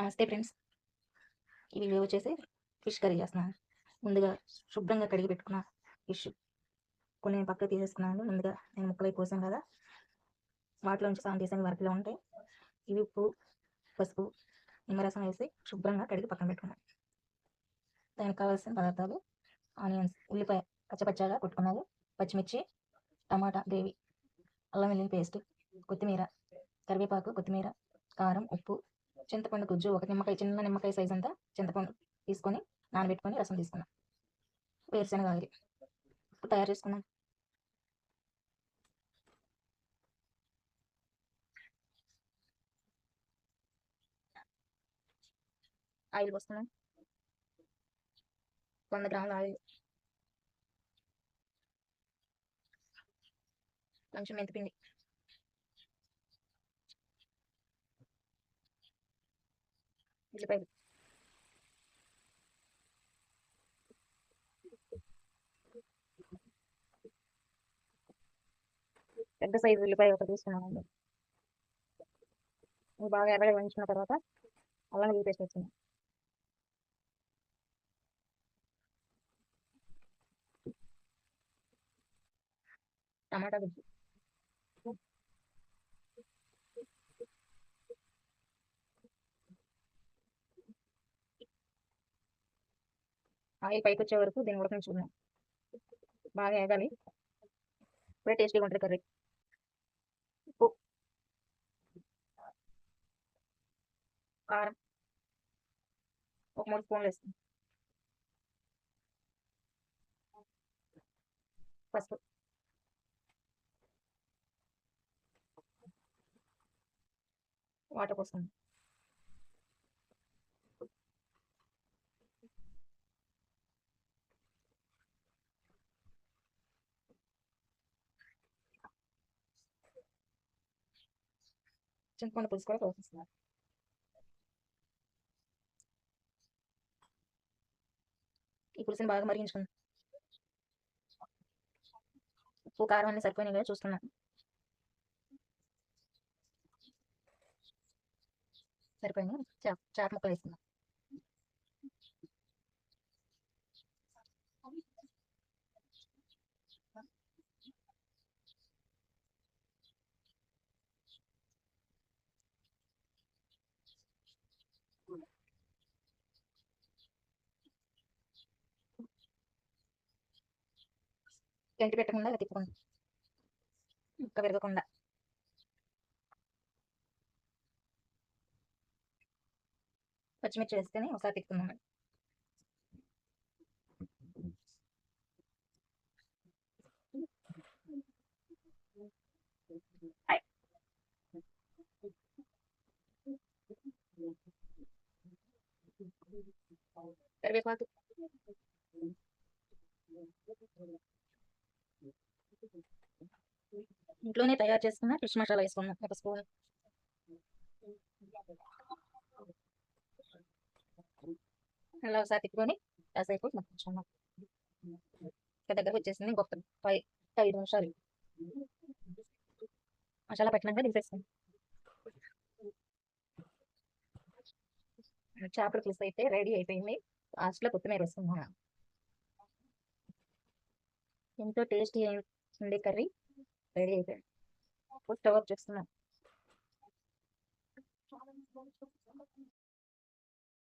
నమస్తే ఫ్రెండ్స్. ఈ వీడియో వచ్చేసి ఫిష్ కర్రీ చేస్తున్నాను. ముందుగా శుభ్రంగా కడిగి పెట్టుకున్న ఫిష్ కొన్ని పక్కకు తీసేసుకున్నాను. ముందుగా నేను ముక్కలై కోసాను కదా, వాటిలోంచి సగం తీసిన వరకులో ఉంటాయి. ఇవి ఉప్పు, పసుపు, నిమ్మరసం వేసి శుభ్రంగా కడిగి పక్కన పెట్టుకున్నాను. దానికి కావాల్సిన పదార్థాలు: ఆనియన్స్, ఉల్లిపాయ పచ్చపచ్చగా కొట్టుకున్నది, పచ్చిమిర్చి, టమాటా గ్రేవీ, అల్లం వెల్లుల్లి పేస్ట్, కొత్తిమీర, కరివేపాకు, కొత్తిమీర, కారం, ఉప్పు, చింతపండు గుజ్జు, ఒక నిమ్మకాయ, చిన్న నిమ్మకాయ సైజ్ అంతా చింతపండు తీసుకొని నానబెట్టుకొని రసం తీసుకున్నాం. వేరుశనగ ఆయిల్. ఇప్పుడు తయారు చేసుకున్నాం. ఆయిల్ పోసుకున్నాం. 100 గ్రాముల ఆయిల్, కొంచెం మెంతిపిండి, ఉల్లిపాయలు, పెద్ద సైజు ఉల్లిపాయ ఒకటి తీసుకున్నామండి. ఇవి బాగా ఎర్రగా వేయించుకున్న తర్వాత అల్లం వెల్లుల్లి పేస్ట్ వేసుకున్నాం. టమాటా గుజ్జు, ఆయిల్ పైకి వచ్చే వరకు దీన్ని ఉడకించుకున్నాం. బాగా ఏగాలి, ఇప్పుడే టేస్టీగా ఉంటుంది కర్రీ. ఉప్పు, కారం ఒక 3 స్పూన్లు వేస్తాం. పసుపు, వాటర్ పోస్తాం. చింతపండు పులుసు కూడా పోసేస్తున్నాం. ఈ పులుసుని బాగా మరిగించుకున్నాం. ఉప్పు, కారం అన్ని సరిపోయినాయి కదా చూసుకున్నాం. సరిపోయినాయి. చాట్ ముక్కలు వేసుకున్నాం. గంటి పెట్టకుండా ఇలా తిప్పుకోండి, ముక్క విరగకుండా. పచ్చిమిర్చి వేసుకొని ఒకసారి తిప్పుకుందాం. కరివేపాకు, ఇంట్లోనే తయారు చేసుకున్న ఫిష్ మసాలా వేసుకున్నాం ఒక స్పూన్. అలా ఒకసారి తిప్పుకొని కాసేపు మగ్గించుకున్నాం. దగ్గరకు వచ్చేసింది. ఇంకొక 5 నిమిషాలు మసాలా పట్టినాక తీసేస్తాం. చేపల పులుసు అయితే రెడీ అయిపోయింది. లాస్ట్లో కొత్తిమీర వేసుకున్నాం. ఎంతో టేస్టీ ఉండే కర్రీ రెడీ అయిపోయింది. స్టవ్ ఆఫ్ చేస్తున్నాం.